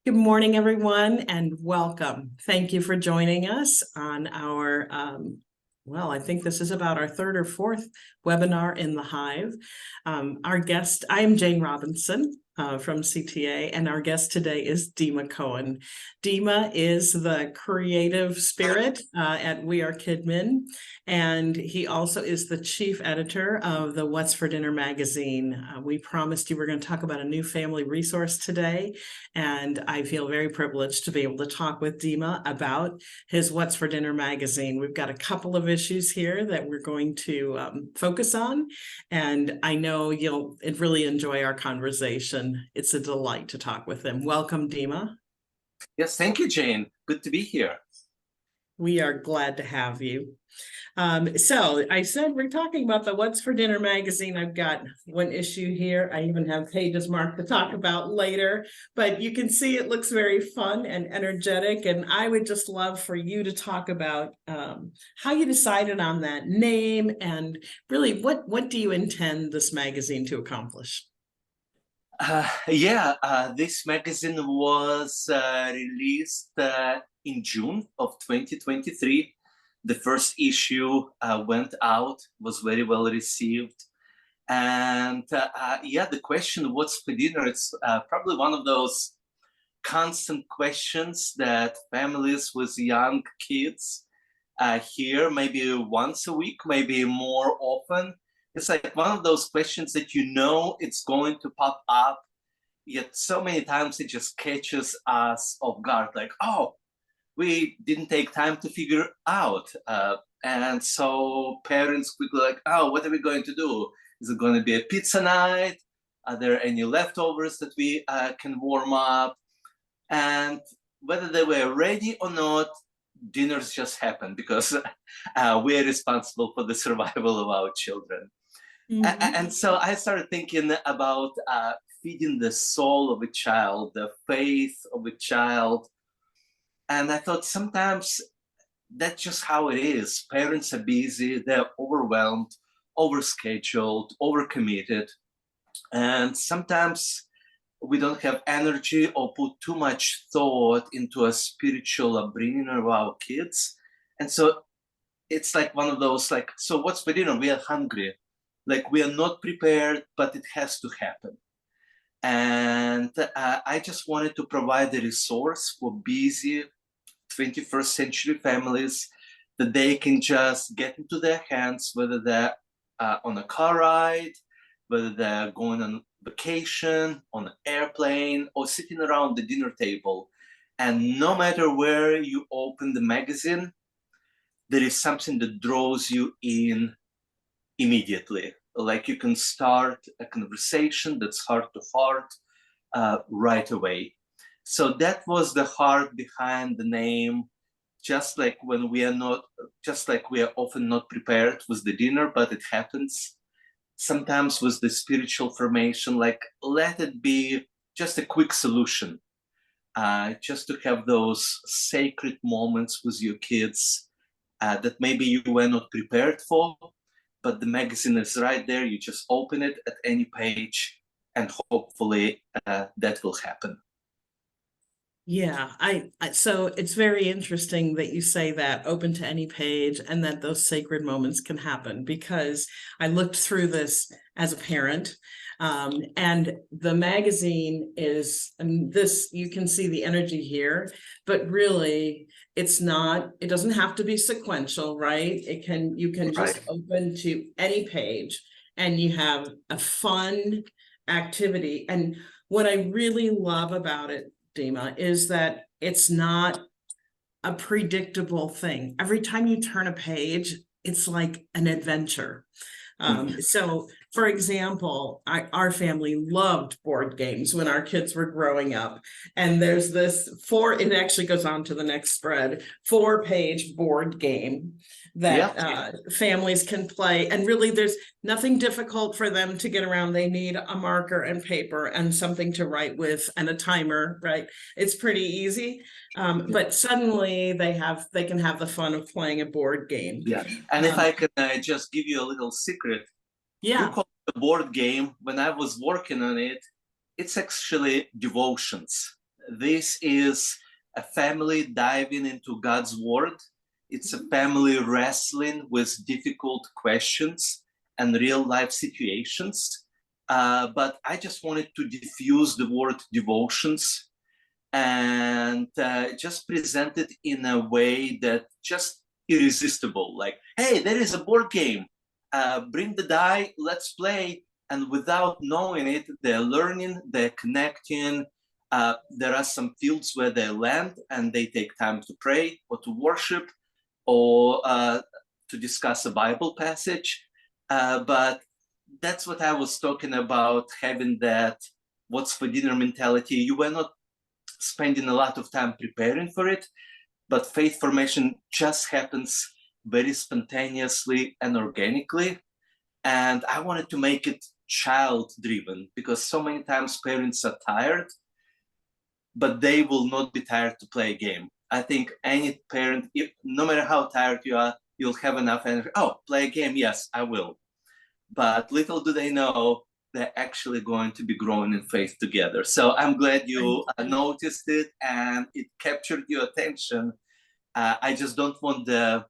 Good morning, everyone, and welcome. Thank you for joining us on our, I think this is about our third or fourth webinar in the Hive. Our guest, I am Jane Robinson from CTA, and our guest today is Dema Kohen. Dema is the creative spirit at WeAreKidmin, and he also is the chief editor of the What's for Dinner magazine. We promised you we're going to talk about a new family resource today, and I feel very privileged to be able to talk with Dema about his What's for Dinner magazine. We've got a couple of issues here that we're going to focus on, and I know you'll really enjoy our conversation. It's a delight to talk with him. Welcome, Dema. Yes, thank you, Jane. Good to be here. We are glad to have you. So I said we're talking about the What's for Dinner magazine. I've got one issue here. I even have pages marked to talk about later, but you can see it looks very fun and energetic. And I would just love for you to talk about how you decided on that name and really what do you intend this magazine to accomplish? This magazine was released in June of 2023. The first issue went out, was very well received. And the question, what's for dinner? It's probably one of those constant questions that families with young kids hear maybe once a week, maybe more often. It's like one of those questions that you know it's going to pop up, yet so many times it just catches us off guard, like, oh, we didn't take time to figure out. And so parents quickly like, oh, what are we going to do? Is it going to be a pizza night? Are there any leftovers that we can warm up? And whether they were ready or not, dinners just happen because we're responsible for the survival of our children. Mm-hmm. And so I started thinking about feeding the soul of a child, the faith of a child. And I thought sometimes that's just how it is. Parents are busy, they're overwhelmed, overscheduled, overcommitted. And sometimes we don't have energy or put too much thought into a spiritual upbringing of our kids. And so it's like one of those, like, so what's for dinner? We are hungry. Like, we are not prepared, but it has to happen. And I just wanted to provide a resource for busy 21st century families that they can just get into their hands, whether they're on a car ride, whether they're going on vacation, on an airplane, or sitting around the dinner table. And no matter where you open the magazine, there is something that draws you in immediately. Like, you can start a conversation that's heart to heart right away. So that was the heart behind the name. Just like we are often not prepared with the dinner, but it happens. Sometimes with the spiritual formation, like, let it be just a quick solution, just to have those sacred moments with your kids that maybe you were not prepared for, but the magazine is right there. You just open it at any page, and hopefully that will happen. Yeah, so it's very interesting that you say that, open to any page, and that those sacred moments can happen, because I looked through this as a parent, and the magazine is, and this, you can see the energy here, but really it doesn't have to be sequential, right? You can just open to any page and you have a fun activity. And what I really love about it, Dema, is that it's not a predictable thing. Every time you turn a page, it's like an adventure. So, for example, our family loved board games when our kids were growing up. And there's this it actually goes on to the next spread, 4-page board game that families can play. And really, there's nothing difficult for them to get around. They need a marker and paper and something to write with and a timer, right? It's pretty easy. But suddenly they can have the fun of playing a board game. Yeah, and if I can just give you a little secret, you call it a board game. When I was working on it, it's actually devotions. This is a family diving into God's word. It's a family wrestling with difficult questions and real life situations. But I just wanted to diffuse the word devotions and just present it in a way that just irresistible. Like, hey, there is a board game. Bring the die, let's play. And without knowing it, they're learning, they're connecting. There are some fields where they land and they take time to pray or to worship or to discuss a Bible passage. But that's what I was talking about, having that what's for dinner mentality. You were not spending a lot of time preparing for it, but faith formation just happens very spontaneously and organically. And I wanted to make it child driven, because so many times parents are tired, but they will not be tired to play a game. I think any parent, no matter how tired you are, you'll have enough energy. Oh, play a game? Yes, I will. But little do they know, they're actually going to be growing in faith together. So I'm glad you noticed it and it captured your attention. I just don't want the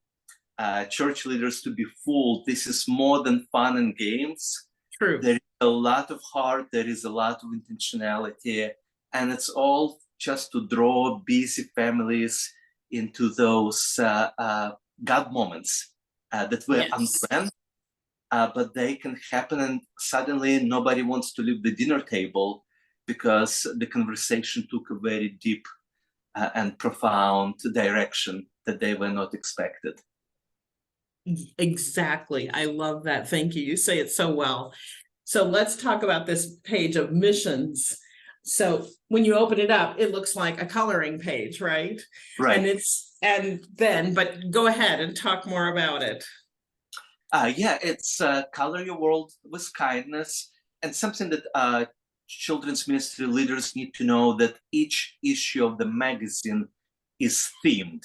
church leaders to be fooled. This is more than fun and games. True. There is a lot of heart, there is a lot of intentionality, and it's all just to draw busy families into those God moments that were unplanned, but they can happen, and suddenly nobody wants to leave the dinner table because the conversation took a very deep and profound direction that they were not expected. Exactly. I love that. Thank you. You say it so well. So let's talk about this page of missions. So when you open it up, it looks like a coloring page, right? Right. But go ahead and talk more about it. Yeah, it's color your world with kindness, and something that children's ministry leaders need to know, that each issue of the magazine is themed.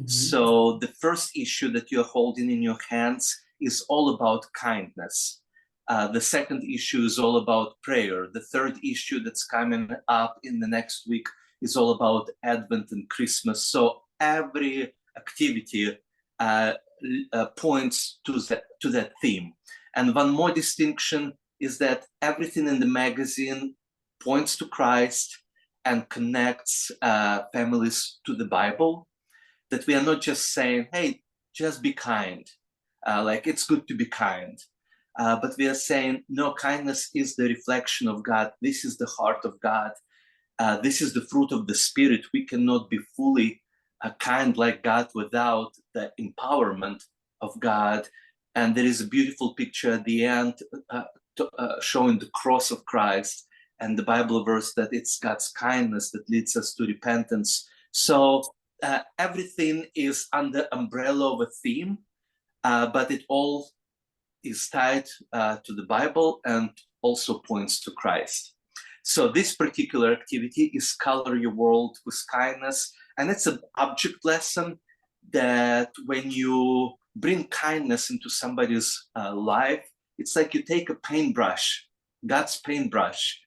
So the first issue that you're holding in your hands is all about kindness. The second issue is all about prayer. The third issue that's coming up in the next week is all about Advent and Christmas. So every activity points to that theme. And one more distinction is that everything in the magazine points to Christ and connects families to the Bible. That we are not just saying, hey, just be kind. Like, it's good to be kind. But we are saying, no, kindness is the reflection of God. This is the heart of God. This is the fruit of the Spirit. We cannot be fully kind like God without the empowerment of God. And there is a beautiful picture at the end showing the cross of Christ, and the Bible verse that it's God's kindness that leads us to repentance. So everything is under umbrella of a theme, but it all is tied to the Bible and also points to Christ. So this particular activity is color your world with kindness, and it's an object lesson that when you bring kindness into somebody's life, it's like you take a paintbrush, God's paintbrush,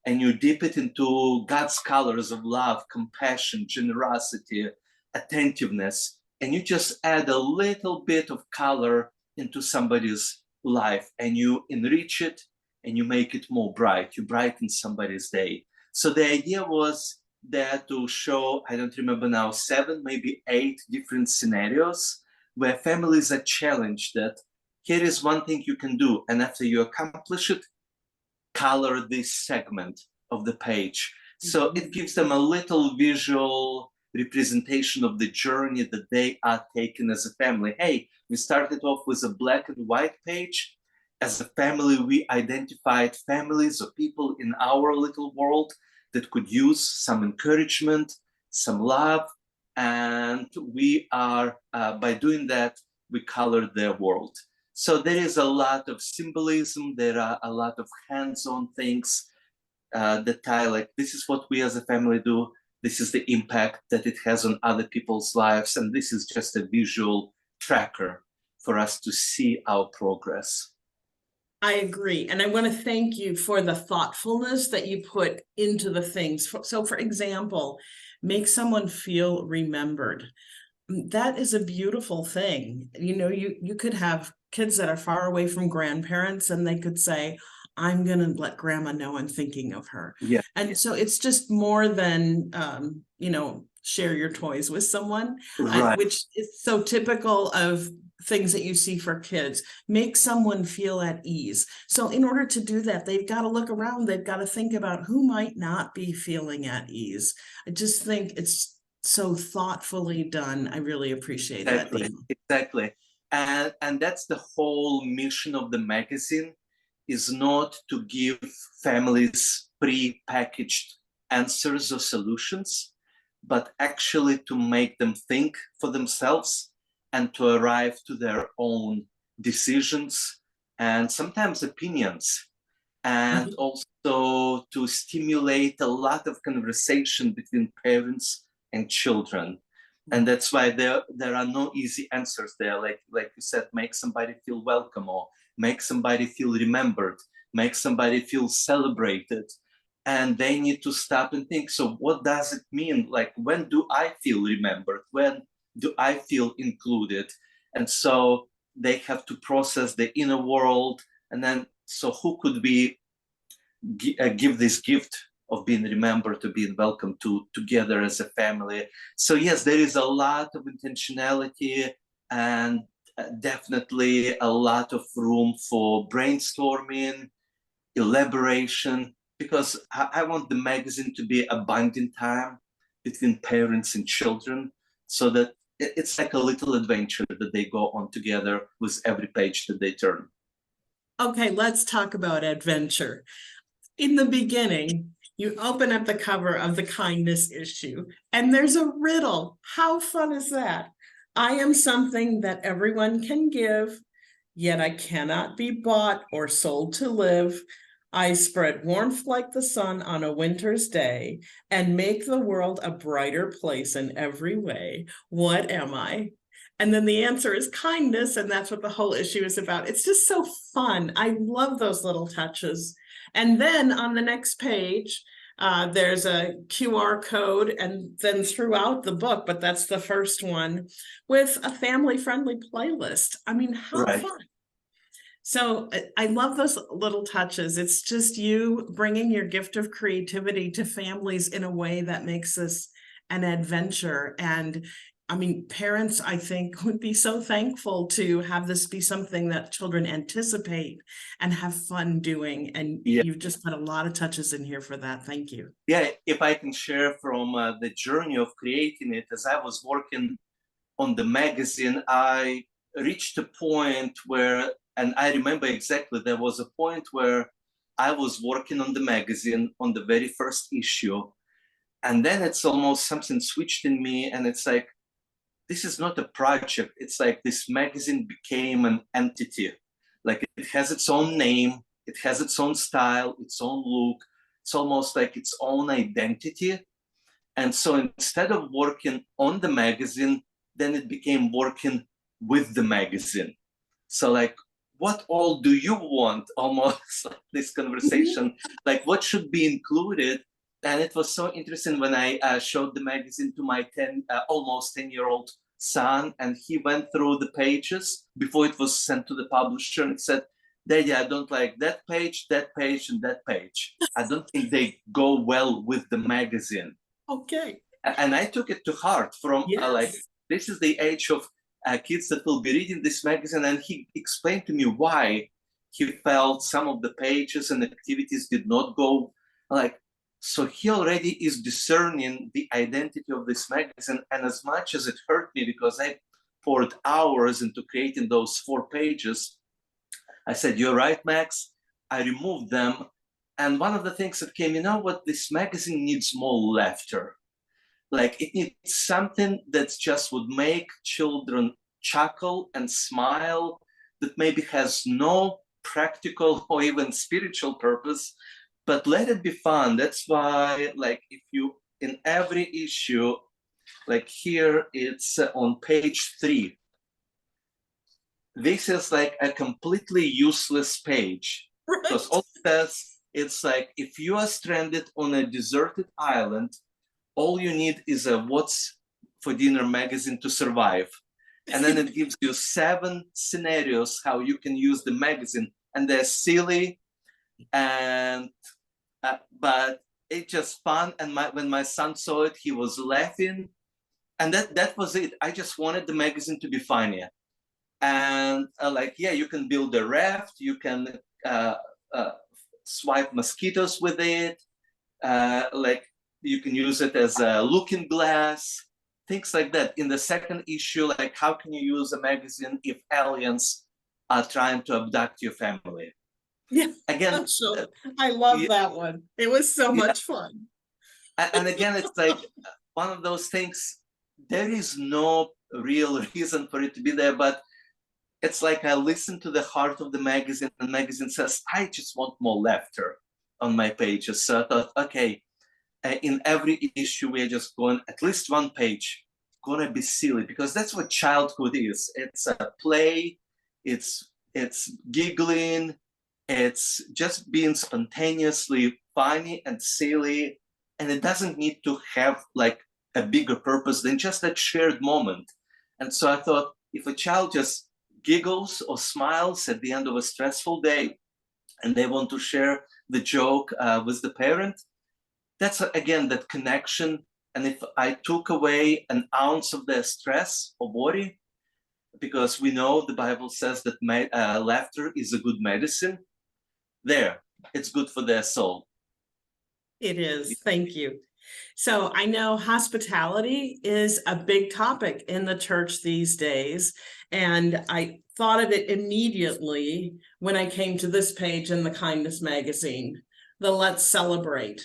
and you dip it into God's colors of love, compassion, generosity, attentiveness, and you just add a little bit of color into somebody's life, and you enrich it, and you make it more bright. You brighten somebody's day. So the idea was there to show, I don't remember now, 7, maybe 8 different scenarios where families are challenged that here is one thing you can do, and after you accomplish it, color this segment of the page. So it gives them a little visual representation of the journey that they are taking as a family. Hey, we started off with a black and white page. As a family, we identified families or people in our little world that could use some encouragement, some love, and we are, by doing that, we colored their world. So there is a lot of symbolism, there are a lot of hands-on things that tie, like, this is what we as a family do, this is the impact that it has on other people's lives, and this is just a visual tracker for us to see our progress. I agree. And I want to thank you for the thoughtfulness that you put into the things. So, for example, make someone feel remembered. That is a beautiful thing. You know, you could have kids that are far away from grandparents and they could say, I'm going to let grandma know I'm thinking of her. Yeah. And so it's just more than, share your toys with someone, Right. which is so typical of things that you see for kids. Make someone feel at ease. So in order to do that, they've got to look around. They've got to think about who might not be feeling at ease. I just think it's so thoughtfully done. I really appreciate that, Exactly, Dema. exactly. And that's the whole mission of the magazine, is not to give families pre-packaged answers or solutions, but actually to make them think for themselves and to arrive to their own decisions and sometimes opinions, and also to stimulate a lot of conversation between parents and children. And that's why there are no easy answers there. Like you said, make somebody feel welcome, or make somebody feel remembered, make somebody feel celebrated. And they need to stop and think, so what does it mean? Like, when do I feel remembered? When do I feel included? And so they have to process the inner world. And then, so who could we give this gift of being remembered, to being welcome to together as a family? So yes, there is a lot of intentionality, and definitely a lot of room for brainstorming, elaboration, because I want the magazine to be a bonding time between parents and children, so that it's like a little adventure that they go on together with every page that they turn. Okay, let's talk about adventure. In the beginning, you open up the cover of the kindness issue, and there's a riddle. How fun is that? I am something that everyone can give, yet I cannot be bought or sold to live. I spread warmth like the sun on a winter's day and make the world a brighter place in every way. What am I? And then the answer is kindness, and that's what the whole issue is about. It's just so fun. I love those little touches. And then on the next page, there's a QR code, and then throughout the book, but that's the first one, with a family-friendly playlist. I mean, how Right. fun. So I love those little touches. It's just you bringing your gift of creativity to families in a way that makes this an adventure. And I mean, parents, I think, would be so thankful to have this be something that children anticipate and have fun doing. And Yeah. you've just put a lot of touches in here for that. Thank you. Yeah, if I can share from the journey of creating it, as I was working on the magazine, I reached a point where, and I remember exactly, there was a point where I was working on the magazine on the very first issue. And then it's almost something switched in me, and it's like, this is not a project. It's like this magazine became an entity. Like, it has its own name, it has its own style, its own look. It's almost like its own identity. And so instead of working on the magazine, then it became working with the magazine. So like, what all do you want? Almost like this conversation, like what should be included? And it was so interesting when I showed the magazine to my almost 10-year-old son, and he went through the pages before it was sent to the publisher and said, Daddy, I don't like that page, and that page. I don't think they go well with the magazine. Okay. And I took it to heart from like, Yes. this is the age of kids that will be reading this magazine. And he explained to me why he felt some of the pages and activities did not go like, so he already is discerning the identity of this magazine. And as much as it hurt me, because I poured hours into creating those 4 pages, I said, you're right, Max. I removed them. And one of the things that came, you know what, this magazine needs more laughter. Like, it needs something that just would make children chuckle and smile, that maybe has no practical or even spiritual purpose, but let it be fun. That's why, like, if you, in every issue, like here, it's on page 3. this is like a completely useless page because all it says, it's like if you are stranded on a deserted island, all you need is a What's for Dinner magazine to survive. And then it gives you 7 scenarios how you can use the magazine, and they're silly, and but it's just fun. And when my son saw it, he was laughing, and that was it. I just wanted the magazine to be funny, and like, yeah, you can build a raft, you can swipe mosquitoes with it, like you can use it as a looking glass, things like that. In the second issue, like how can you use a magazine if aliens are trying to abduct your family? Yeah, Again, so I love yeah, that one. It was so yeah. much fun. And again, it's like one of those things, there is no real reason for it to be there, but it's like I listen to the heart of the magazine, and the magazine says, I just want more laughter on my pages. So I thought, okay, in every issue, we're just going, at least one page, gonna be silly, because that's what childhood is. It's a play, it's giggling, it's just being spontaneously funny and silly, and it doesn't need to have like a bigger purpose than just that shared moment. And so I thought, if a child just giggles or smiles at the end of a stressful day and they want to share the joke with the parent, that's again that connection. And if I took away an ounce of their stress or worry, because we know the Bible says that laughter is a good medicine, there, it's good for their soul. It is. Thank you. So I know hospitality is a big topic in the church these days, and I thought of it immediately when I came to this page in the Kindness magazine, the Let's Celebrate.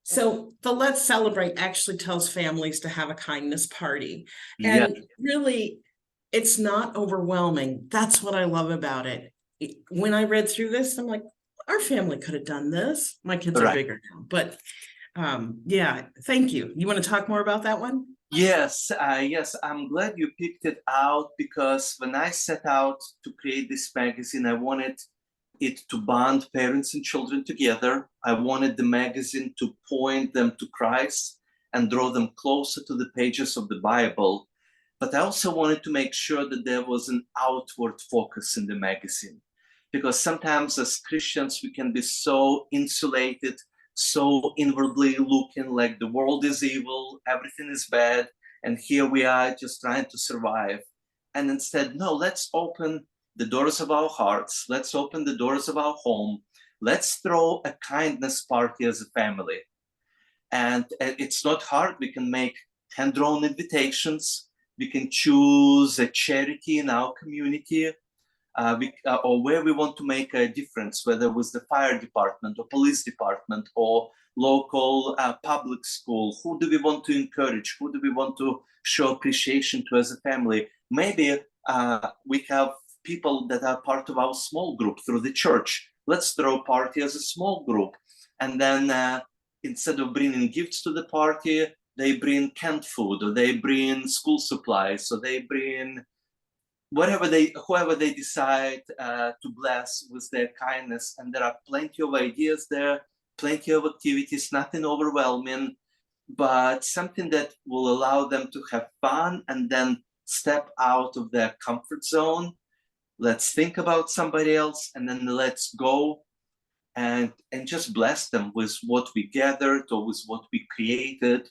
So the Let's Celebrate actually tells families to have a kindness party. Yeah. And really, it's not overwhelming. That's what I love about it. When I read through this, I'm like, our family could have done this. My kids are Right. bigger now, but yeah, thank you. You want to talk more about that one? Yes, yes, I'm glad you picked it out, because when I set out to create this magazine, I wanted it to bond parents and children together. I wanted the magazine to point them to Christ and draw them closer to the pages of the Bible. But I also wanted to make sure that there was an outward focus in the magazine, because sometimes as Christians, we can be so insulated, so inwardly looking, like the world is evil, everything is bad, and here we are just trying to survive. And instead, no, let's open the doors of our hearts, let's open the doors of our home, let's throw a kindness party as a family. And it's not hard. We can make hand-drawn invitations, we can choose a charity in our community, or where we want to make a difference, whether it was the fire department or police department or local public school. Who do we want to encourage? Who do we want to show appreciation to as a family? Maybe we have people that are part of our small group through the church. Let's throw a party as a small group. And then instead of bringing gifts to the party, they bring canned food, or they bring school supplies, or they bring whoever they decide to bless with their kindness. And there are plenty of ideas there, plenty of activities, nothing overwhelming, but something that will allow them to have fun and then step out of their comfort zone. Let's think about somebody else, and then let's go and just bless them with what we gathered or with what we created.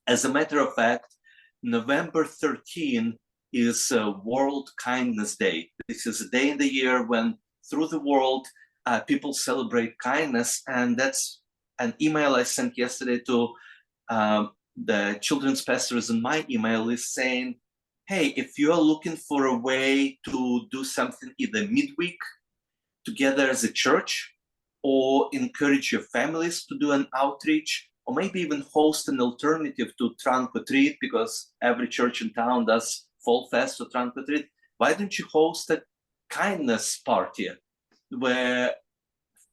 As a matter of fact, November 13 is World Kindness Day. This is a day in the year when through the world people celebrate kindness. And that's an email I sent yesterday to the children's pastors, and my email is saying, hey, if you're looking for a way to do something either midweek together as a church, or encourage your families to do an outreach, or maybe even host an alternative to Trunk or Treat, because every church in town does Fall Fest or Trunk or Treat, why don't you host a kindness party where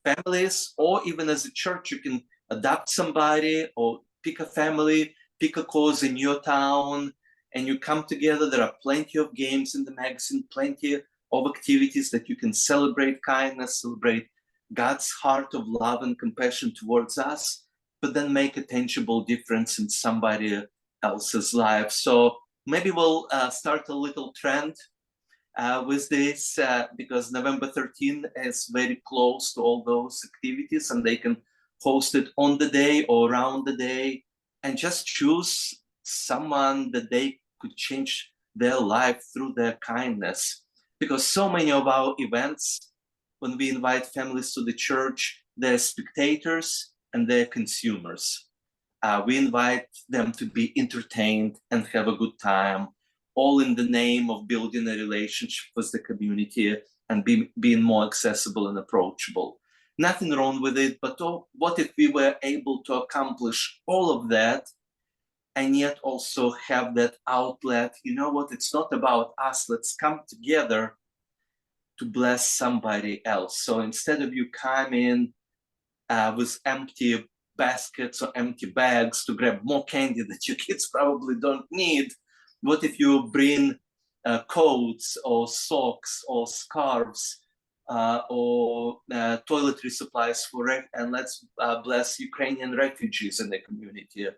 families, or even as a church, you can adopt somebody or pick a family, pick a cause in your town, and you come together. There are plenty of games in the magazine, plenty of activities that you can celebrate kindness, celebrate God's heart of love and compassion towards us, but then make a tangible difference in somebody else's life. So maybe we'll start a little trend with this because November 13th is very close to all those activities, and they can host it on the day or around the day, and just choose someone that they could change their life through their kindness. Because so many of our events, when we invite families to the church, they're spectators and they're consumers. We invite them to be entertained and have a good time, all in the name of building a relationship with the community and being more accessible and approachable. Nothing wrong with it, but what if we were able to accomplish all of that and yet also have that outlet? You know what, it's not about us, let's come together to bless somebody else. So instead of you coming with empty baskets or empty bags to grab more candy that your kids probably don't need, what if you bring coats or socks or scarves or toiletry supplies and let's bless Ukrainian refugees in the community,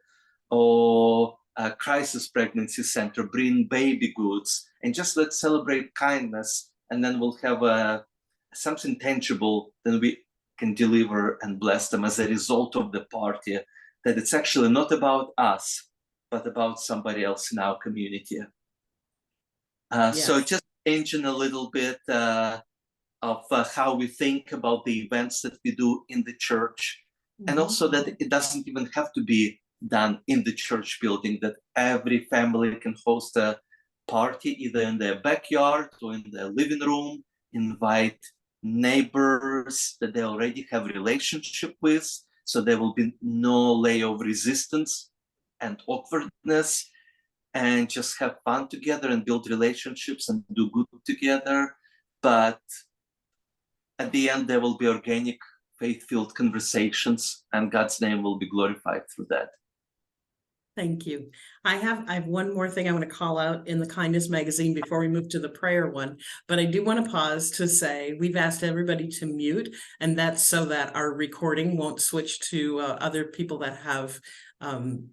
or a crisis pregnancy center, bring baby goods, and just let's celebrate kindness, and then we'll have something tangible that we can deliver and bless them as a result of the party, that it's actually not about us, but about somebody else in our community. So just changing a little bit of how we think about the events that we do in the church, and also that it doesn't even have to be done in the church building, that every family can host a party either in their backyard or in their living room, invite neighbors that they already have a relationship with, so there will be no layer of resistance and awkwardness, and just have fun together and build relationships and do good together. But at the end, there will be organic, faith-filled conversations, and God's name will be glorified through that. Thank you. I have one more thing I want to call out in the Kindness magazine before we move to the prayer one, but I do want to pause to say we've asked everybody to mute, and that's so that our recording won't switch to other people that have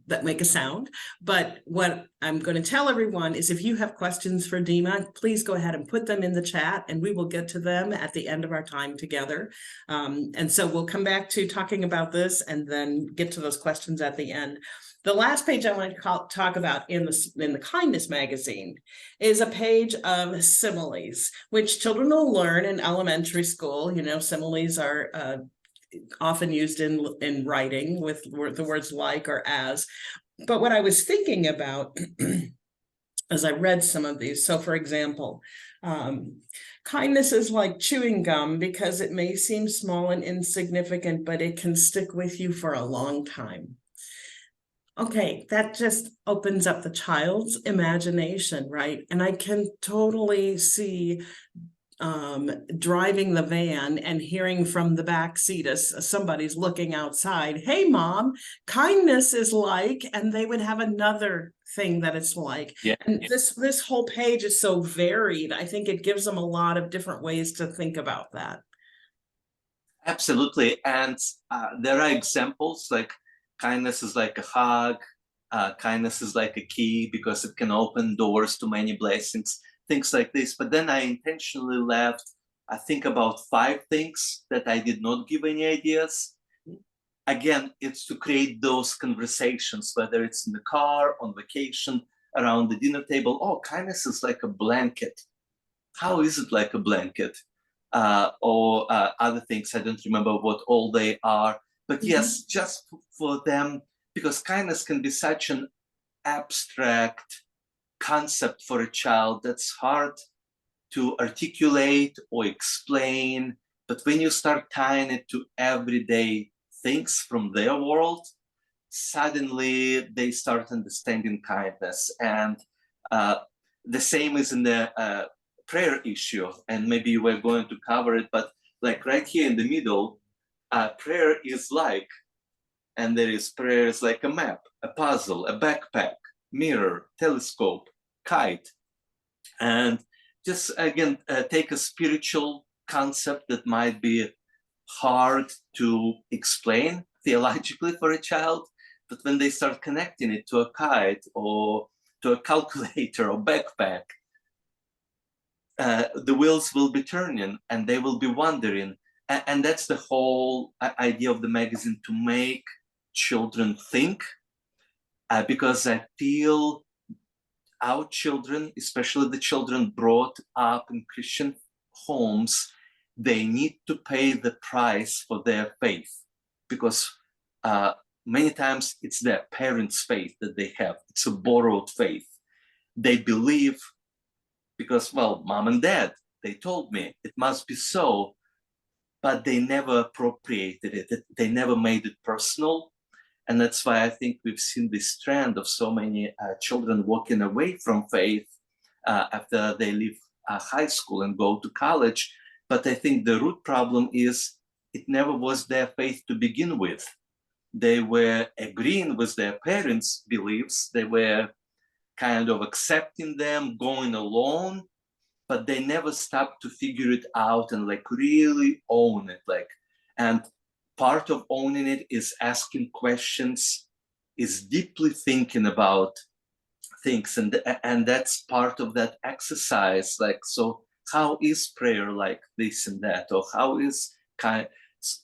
that make a sound. But what I'm going to tell everyone is, if you have questions for Dema, please go ahead and put them in the chat, and we will get to them at the end of our time together. And so we'll come back to talking about this and then get to those questions at the end. The last page I want to talk about in the Kindness magazine is a page of similes, which children will learn in elementary school. You know, similes are often used in writing with the words like or as. But what I was thinking about as I read some of these, so for example, kindness is like chewing gum because it may seem small and insignificant, but it can stick with you for a long time. Okay, that just opens up the child's imagination, right? And I can totally see driving the van and hearing from the back seat as somebody's looking outside, hey mom, kindness is like, and they would have another thing that it's like. Yeah. And this whole page is so varied. I think it gives them a lot of different ways to think about that. Absolutely. And there are examples like kindness is like a hug, kindness is like a key because it can open doors to many blessings, things like this. But then I intentionally left, I think, about 5 things that I did not give any ideas. Again, it's to create those conversations, whether it's in the car, on vacation, around the dinner table. Oh, kindness is like a blanket. How is it like a blanket? Or other things, I don't remember what all they are. But yes, just for them, because kindness can be such an abstract concept for a child that's hard to articulate or explain. But when you start tying it to everyday things from their world, suddenly they start understanding kindness. And the same is in the prayer issue, and maybe we're going to cover it, but like right here in the middle, prayer is like, and there is prayers like a map, a puzzle, a backpack, mirror, telescope, kite. And just again take a spiritual concept that might be hard to explain theologically for a child, but when they start connecting it to a kite or to a calculator or backpack, the wheels will be turning and they will be wondering. And that's the whole idea of the magazine, to make children think, because I feel our children, especially the children brought up in Christian homes, they need to pay the price for their faith, because many times it's their parents' faith that they have. It's a borrowed faith. They believe because, well, mom and dad, they told me it must be so, but they never appropriated it. They never made it personal. And that's why I think we've seen this trend of so many children walking away from faith after they leave high school and go to college. But I think the root problem is it never was their faith to begin with. They were agreeing with their parents' beliefs. They were kind of accepting them, going along, but they never stopped to figure it out and like really own it. And part of owning it is asking questions, is deeply thinking about things, and that's part of that exercise. Like, so how is prayer like this and that, or how is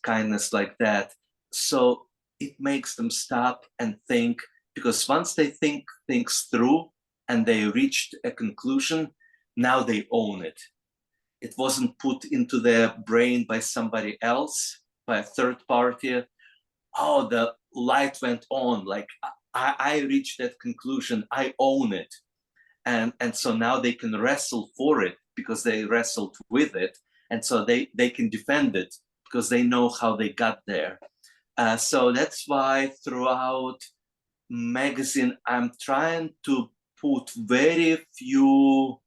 kindness like that? So it makes them stop and think, because once they think things through and they reached a conclusion, now they own it. It wasn't put into their brain by somebody else, by a third party. Oh, the light went on, like I reached that conclusion, I own it. And so now they can wrestle for it because they wrestled with it. And so they can defend it because they know how they got there. So that's why throughout magazine, I'm trying to put very few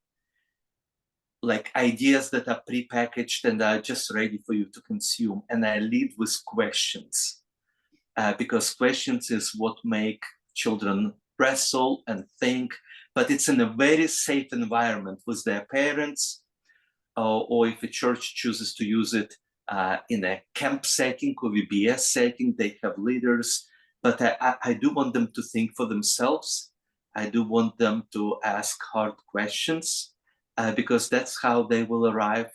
like ideas that are prepackaged and are just ready for you to consume. And I lead with questions, because questions is what make children wrestle and think, but it's in a very safe environment with their parents, or if a church chooses to use it in a camp setting or VBS setting, they have leaders. But I do want them to think for themselves. I do want them to ask hard questions, because that's how they will arrive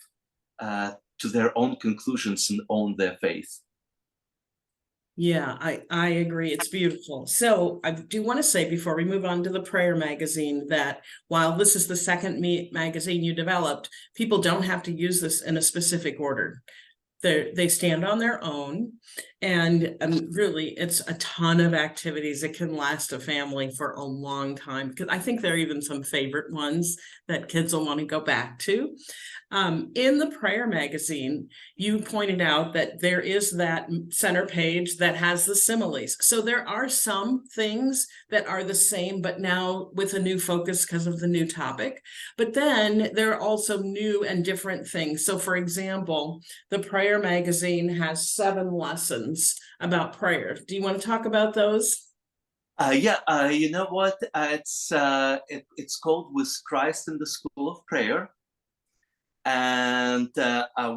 to their own conclusions and own their faith. Yeah, I agree. It's beautiful. So I do want to say before we move on to the prayer magazine that while this is the second magazine you developed, people don't have to use this in a specific order. They stand on their own, and really it's a ton of activities that can last a family for a long time, because I think there are even some favorite ones that kids will want to go back to. In the prayer magazine, you pointed out that there is that center page that has the similes. So there are some things that are the same, but now with a new focus because of the new topic. But then there are also new and different things. So for example, the prayer magazine has 7 lessons about prayer. Do you want to talk about those? Yeah, you know what? It's called With Christ in the School of Prayer. And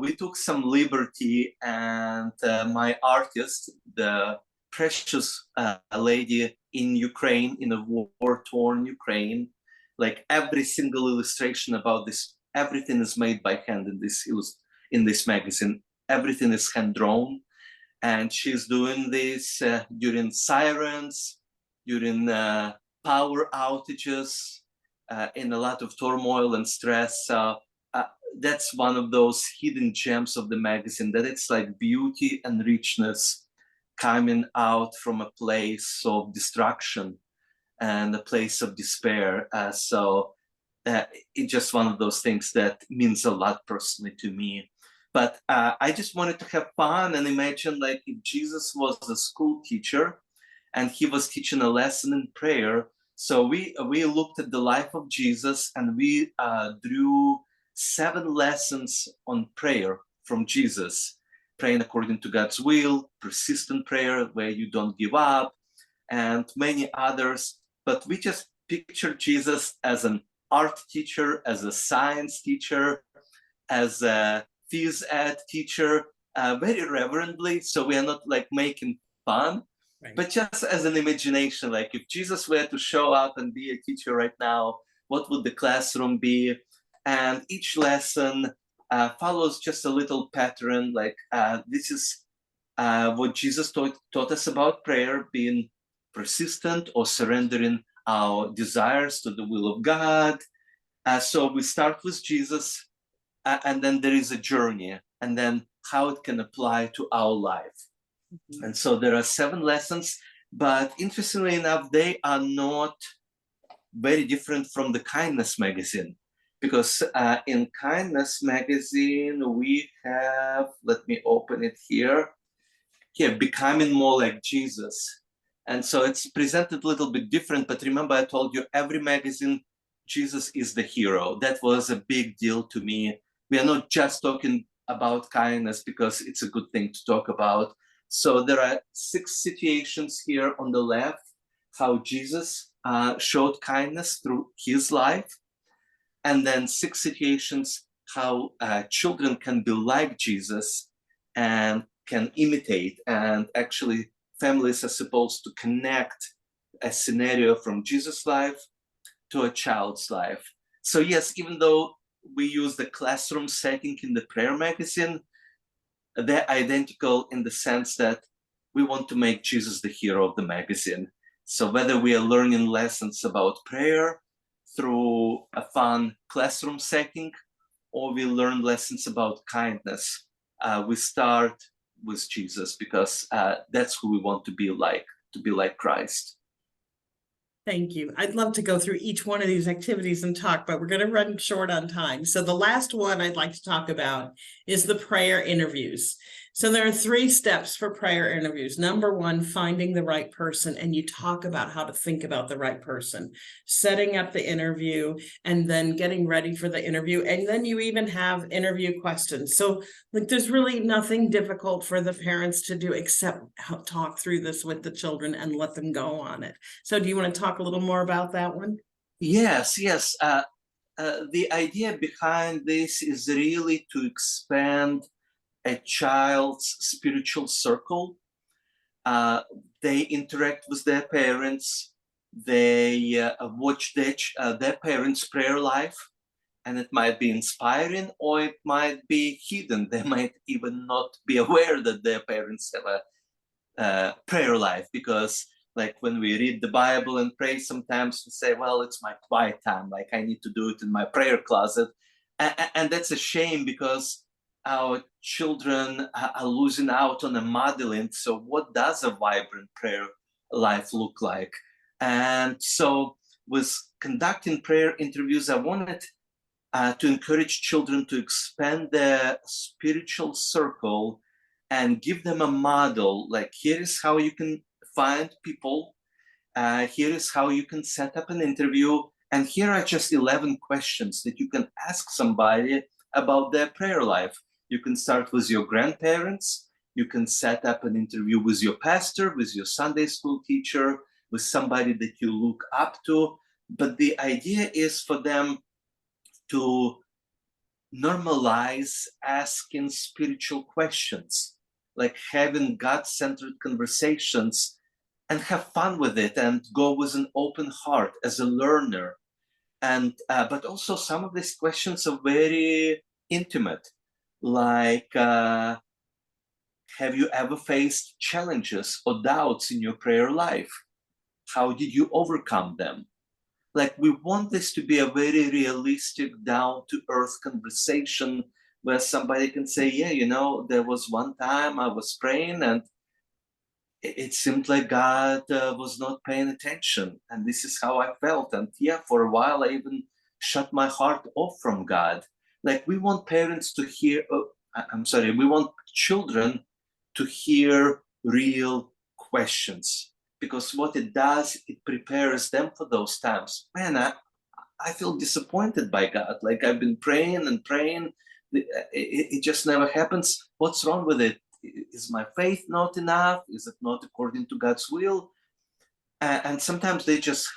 we took some liberty, and my artist, the precious lady in Ukraine, in a war-torn Ukraine, like every single illustration about this, everything is made by hand in this magazine. Everything is hand-drawn, and she's doing this during sirens, during power outages, in a lot of turmoil and stress. That's one of those hidden gems of the magazine, that it's like beauty and richness coming out from a place of destruction and a place of despair. So it's just one of those things that means a lot personally to me. But I just wanted to have fun and imagine, like, if Jesus was a school teacher and he was teaching a lesson in prayer. So we looked at the life of Jesus, and we drew 7 lessons on prayer from Jesus. Praying according to God's will, persistent prayer where you don't give up, and many others. But we just picture Jesus as an art teacher, as a science teacher, as a phys ed teacher, very reverently. So we are not like making fun, Right. but just as an imagination, like if Jesus were to show up and be a teacher right now, what would the classroom be? And each lesson follows just a little pattern, like this is what Jesus taught us about prayer, being persistent or surrendering our desires to the will of God. So we start with Jesus, and then there is a journey, and then how it can apply to our life. Mhm. And so there are 7 lessons, but interestingly enough, they are not very different from the Kindness magazine, because in Kindness magazine we have, let me open it here, becoming more like Jesus. And so it's presented a little bit different, but remember I told you every magazine, Jesus is the hero. That was a big deal to me. We are not just talking about kindness because it's a good thing to talk about. So there are 6 situations here on the left, how Jesus showed kindness through his life. And then 6 situations, how children can be like Jesus and can imitate. And actually, families are supposed to connect a scenario from Jesus' life to a child's life. So yes, even though we use the classroom setting in the prayer magazine, they're identical in the sense that we want to make Jesus the hero of the magazine. So whether we are learning lessons about prayer through a fun classroom setting, or we learn lessons about kindness, we start with Jesus, because that's who we want to be like Christ. Thank you. I'd love to go through each one of these activities and talk, but we're going to run short on time. So the last one I'd like to talk about is the prayer interviews. So there are 3 steps for prayer interviews. Number 1, finding the right person, and you talk about how to think about the right person, setting up the interview, and then getting ready for the interview. And then you even have interview questions. So like there's really nothing difficult for the parents to do except talk through this with the children and let them go on it. So do you want to talk a little more about that one? Yes. The idea behind this is really to expand a child's spiritual circle. They interact with their parents. They watch their parents' prayer life, and it might be inspiring or it might be hidden. They might even not be aware that their parents have a prayer life, because like when we read the Bible and pray, sometimes we say, well, it's my quiet time, like I need to do it in my prayer closet. And that's a shame, because our children are losing out on a modeling. So what does a vibrant prayer life look like? And so with conducting prayer interviews, I wanted to encourage children to expand their spiritual circle and give them a model, like here is how you can find people, here is how you can set up an interview, and here are just 11 questions that you can ask somebody about their prayer life. You can start with your grandparents, you can set up an interview with your pastor, with your Sunday school teacher, with somebody that you look up to. But the idea is for them to normalize asking spiritual questions, like having God-centered conversations, and have fun with it and go with an open heart as a learner. And but also some of these questions are very intimate, like have you ever faced challenges or doubts in your prayer life? How did you overcome them? Like, we want this to be a very realistic, down-to-earth conversation where somebody can say, yeah, there was one time I was praying and it seemed like God was not paying attention, and this is how I felt. And yeah, for a while I even shut my heart off from God. Like, we want parents to hear, we want children to hear real questions, because what it does, it prepares them for those times. Man, I feel disappointed by God. Like, I've been praying and praying, it just never happens. What's wrong with it? Is my faith not enough? Is it not according to God's will? And sometimes they just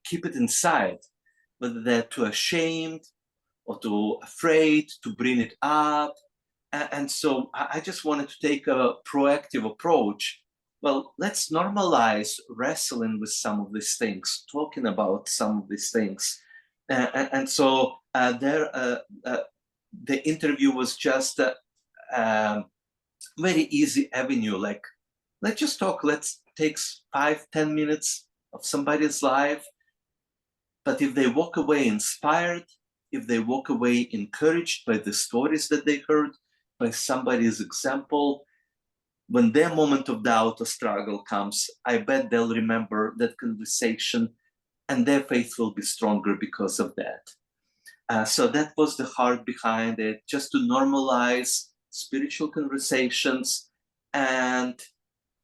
keep it inside. whether they're too ashamed or too afraid to bring it up. And so I just wanted to take a proactive approach. Well, let's normalize wrestling with some of these things, talking about some of these things. And so the interview was just a very easy avenue. Like, let's just talk. Let's take 5-10 minutes of somebody's life. But if they walk away inspired, if they walk away encouraged by the stories that they heard, by somebody's example, when their moment of doubt or struggle comes, I bet they'll remember that conversation and their faith will be stronger because of that. So that was the heart behind it, just to normalize spiritual conversations and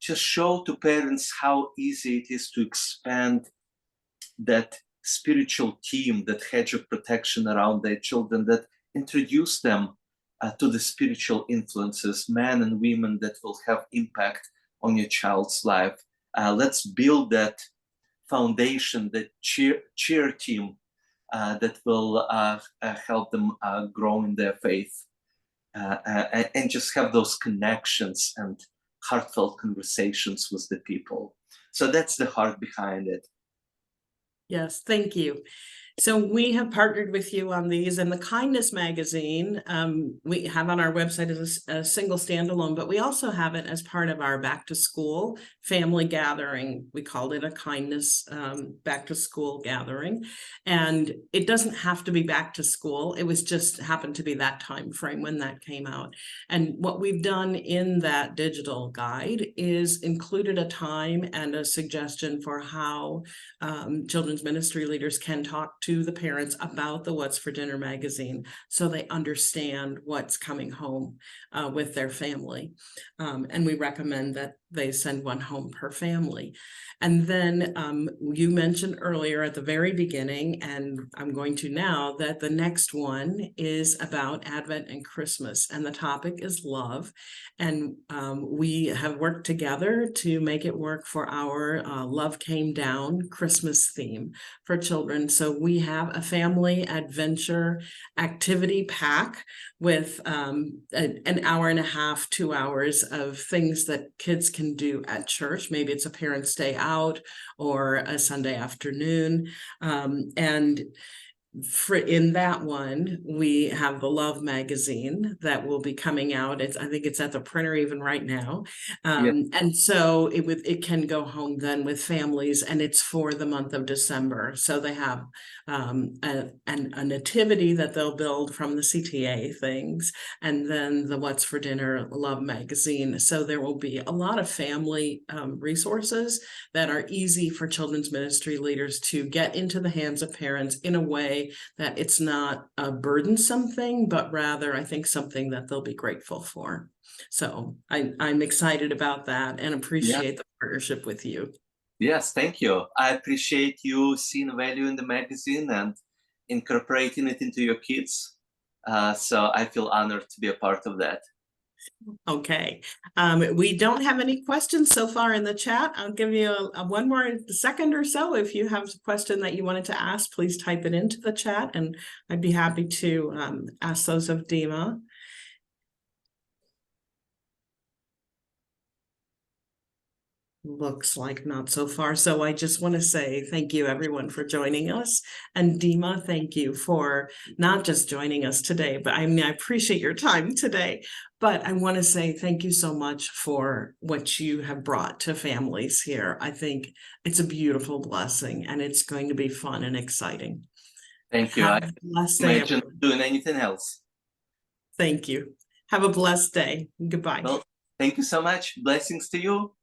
just show to parents how easy it is to expand that spiritual team, that hedge of protection around their children, that introduce them to the spiritual influences, men and women that will have impact on your child's life. Let's build that foundation, that cheer team that will help them grow in their faith, and just have those connections and heartfelt conversations with the people. So that's the heart behind it. Yes, thank you. So we have partnered with you on these, and the Kindness magazine we have on our website as a single standalone, but we also have it as part of our back to school family gathering. We called it a Kindness back to school gathering, and it doesn't have to be back to school. It was just happened to be that time frame when that came out. And what we've done in that digital guide is included a time and a suggestion for how children's ministry leaders can talk to the parents about the What's for Dinner magazine, so they understand what's coming home with their family. And we recommend that they send one home per family. And then you mentioned earlier at the very beginning, and I'm going to now, that the next one is about Advent and Christmas, and the topic is love. And we have worked together to make it work for our Love Came Down Christmas theme for children. So we have a family adventure activity pack with an hour and a half, 2 hours of things that kids can do at church. Maybe it's a parent's day out or a Sunday afternoon. And in that one, we have the Love magazine that will be coming out. I think it's at the printer even right now. And so it can go home then with families, and it's for the month of December. So they have a nativity that they'll build from the CTA things, and then the What's for Dinner Love magazine. So there will be a lot of family resources that are easy for children's ministry leaders to get into the hands of parents in a way that it's not a burdensome thing, but rather, I think, something that they'll be grateful for. So I'm excited about that and appreciate the partnership with you. Yes, thank you. I appreciate you seeing value in the magazine and incorporating it into your kids. So I feel honored to be a part of that. Okay. We don't have any questions so far in the chat. I'll give you a one more second or so. If you have a question that you wanted to ask, please type it into the chat, and I'd be happy to ask those of Dema. Looks like not so far. So I just want to say thank you, everyone, for joining us. And Dema, thank you for not just joining us today, but I mean, I appreciate your time today. But I want to say thank you so much for what you have brought to families here. I think it's a beautiful blessing, and it's going to be fun and exciting. Thank you. Have I a blessed can't day, imagine everyone. doing anything else. Thank you. Have a blessed day. Goodbye. Well, thank you so much. Blessings to you.